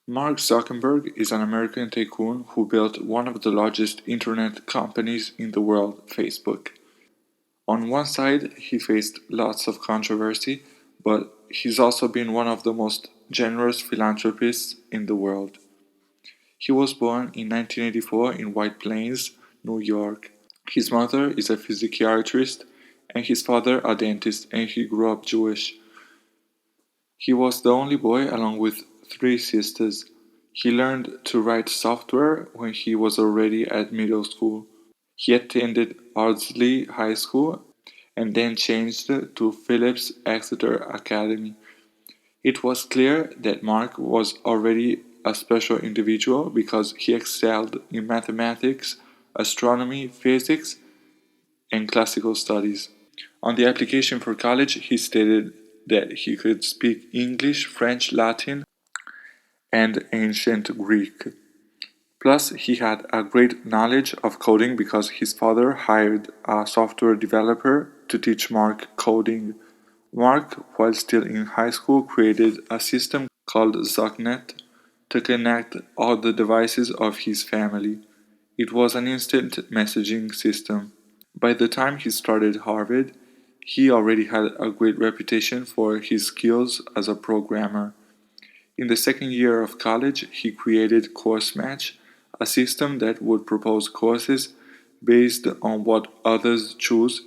Mark Zuckenberg is an American tycoon who built one of the largest internet companies in the world, Facebook. On one side, he faced lots of controversy, but he's also been one of the most generous philanthropists in the world. He was born in 1984 in White Plains, New York. His mother is a psychiatrist and his father a dentist, and he grew up Jewish. He was the only boy along with three sisters. He learned to write software when he was already at middle school. He attended Ardsley High School and then changed to Philips Exeter Academy. It was clear that Mark was already a special individual because he excelled in mathematics, astronomy, physics, and classical studies. On the application for college, he stated that he could speak English, French, Latin, and ancient Greek. Plus, he had a great knowledge of coding because his father hired a software developer to teach Mark coding. Mark, while still in high school, created a system called Zucknet to connect all the devices of his family. It was an instant messaging system. By the time he started Harvard, he already had a great reputation for his skills as a programmer. In the second year of college, he created CourseMatch, a system that would propose courses based on what others choose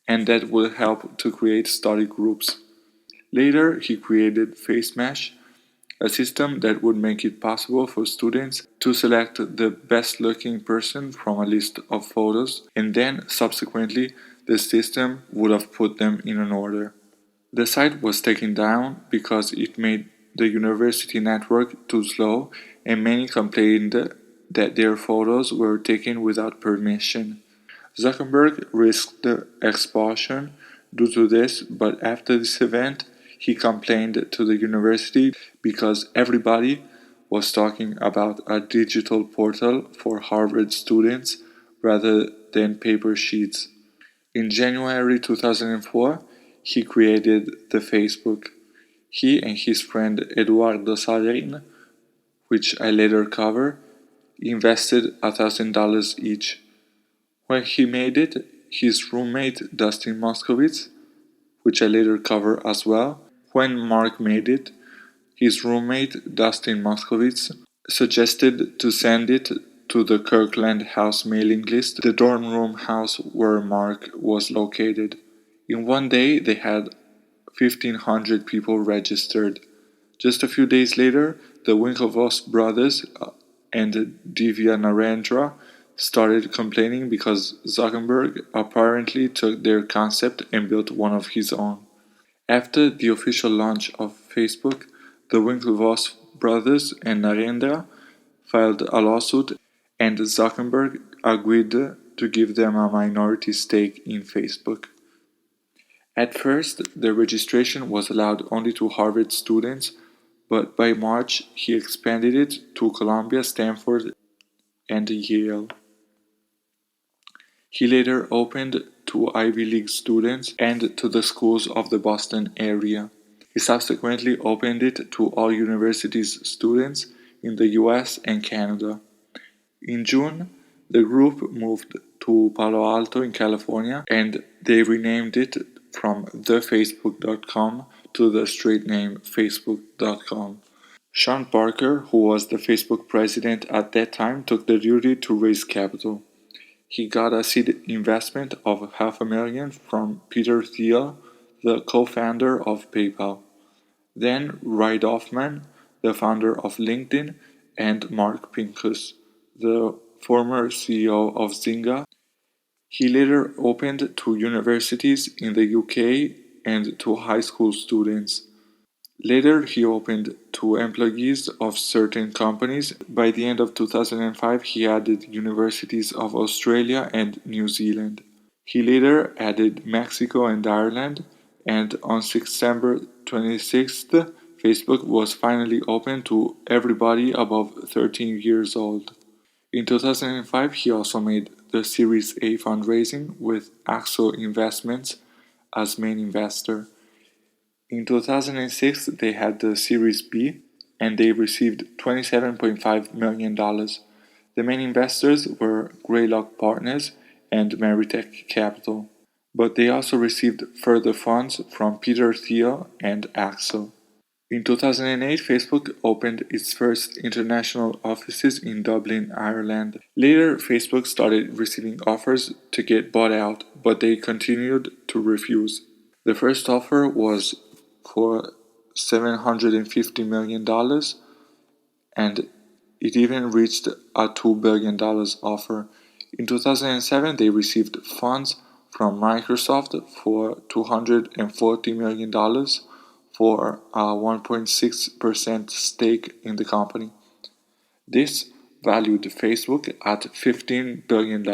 and that would help to create study groups. Later, he created FaceMash, a system that would make it possible for students to select the best looking person from a list of photos, and then subsequently the system would have put them in an order. The site was taken down because it made the university network too slow, and many complained that their photos were taken without permission. Zuckenberg risked expulsion due to this, but after this event, he complained to the university because everybody was talking about a digital portal for Harvard students rather than paper sheets. In January 2004, he created the Facebook. He and his friend Eduardo Salin, which I later cover, invested $1,000 each. When he made it, his roommate Dustin Moskovitz, which I later cover as well, when Mark made it, his roommate Dustin Moskovitz suggested to send it to the Kirkland House mailing list, the dorm room house where Mark was located. In one day, they had 1,500 people registered. Just a few days later, the Winklevoss brothers and Divya Narendra started complaining because Zuckenberg apparently took their concept and built one of his own. After the official launch of Facebook, the Winklevoss brothers and Narendra filed a lawsuit, and Zuckenberg agreed to give them a minority stake in Facebook. At first, the registration was allowed only to Harvard students, but by March he expanded it to Columbia, Stanford, and Yale. He later opened to Ivy League students and to the schools of the Boston area. He subsequently opened it to all universities' students in the US and Canada. In June, the group moved to Palo Alto in California, and they renamed it from thefacebook.com to the straight name facebook.com. Sean Parker, who was the Facebook president at that time, took the duty to raise capital. He got a seed investment of $500,000 from Peter Thiel, the co-founder of PayPal. Then Reid Hoffman, the founder of LinkedIn, and Mark Pincus, the former CEO of Zynga. He later opened to universities in the UK and to high school students. Later, he opened to employees of certain companies. By the end of 2005, he added universities of Australia and New Zealand. He later added Mexico and Ireland, and on September 26th, Facebook was finally open to everybody above 13 years old. In 2005, he also made the Series A fundraising with Axo Investments as main investor. In 2006, they had the Series B, and they received $27.5 million. The main investors were Greylock Partners and Meritech Capital, but they also received further funds from Peter Thiel and Axel. In 2008, Facebook opened its first international offices in Dublin, Ireland. Later, Facebook started receiving offers to get bought out, but they continued to refuse. The first offer was for $750 million, and it even reached a $2 billion offer. In 2007, they received funds from Microsoft for $240 million for a 1.6% stake in the company. This valued Facebook at $15 billion.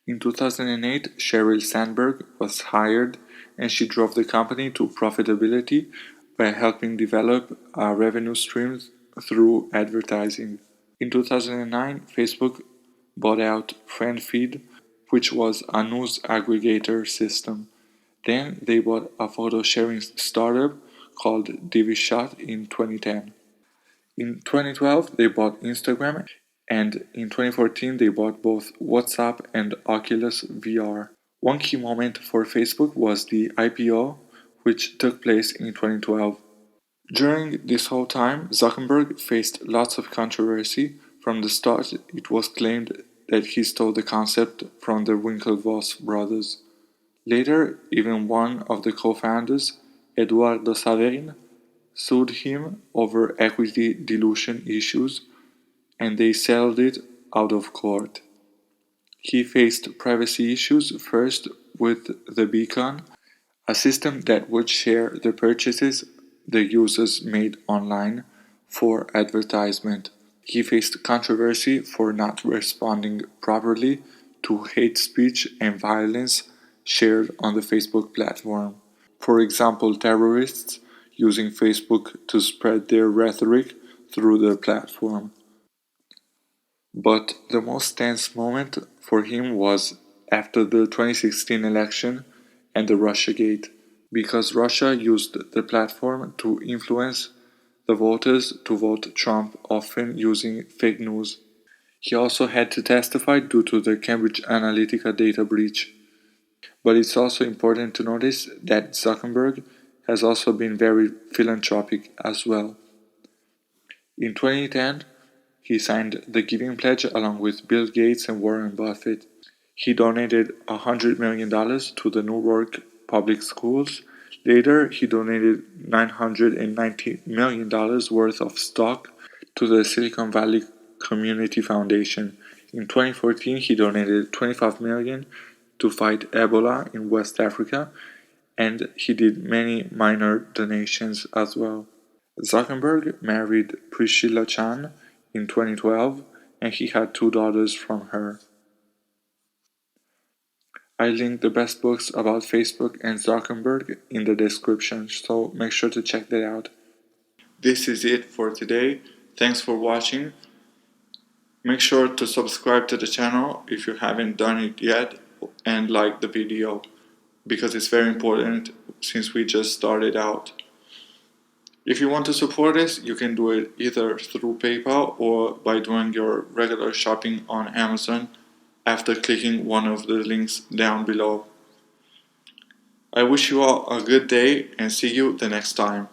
In 2008, Sheryl Sandberg was hired, and she drove the company to profitability by helping develop a revenue stream through advertising. In 2009, Facebook bought out FriendFeed, which was a news aggregator system. Then they bought a photo sharing startup called DiviShot in 2010. In 2012, they bought Instagram, and in 2014, they bought both WhatsApp and Oculus VR. One key moment for Facebook was the IPO, which took place in 2012. During this whole time, Zuckenberg faced lots of controversy. From the start, it was claimed that he stole the concept from the Winklevoss brothers. Later, even one of the co-founders, Eduardo Saverin, sued him over equity dilution issues, and they settled it out of court. He faced privacy issues first with the Beacon, a system that would share the purchases the users made online for advertisement. He faced controversy for not responding properly to hate speech and violence shared on the Facebook platform. For example, terrorists using Facebook to spread their rhetoric through the platform. But the most tense moment for him was after the 2016 election and the Russiagate, because Russia used the platform to influence the voters to vote Trump, often using fake news. He also had to testify due to the Cambridge Analytica data breach. But it's also important to notice that Zuckenberg has also been very philanthropic as well. In 2010, he signed the Giving Pledge along with Bill Gates and Warren Buffett. He donated $100 million to the Newark public schools. Later, he donated $990 million worth of stock to the Silicon Valley Community Foundation. In 2014, he donated $25 million to fight Ebola in West Africa, and he did many minor donations as well. Zuckenberg married Priscilla Chan in 2012, and he had 2 daughters from her. I link the best books about Facebook and Zuckenberg in the description, so make sure to check that out. This is it for today. Thanks for watching. Make sure to subscribe to the channel if you haven't done it yet, and like the video, because it's very important since we just started out. If you want to support us, you can do it either through PayPal or by doing your regular shopping on Amazon after clicking one of the links down below. I wish you all a good day and see you the next time.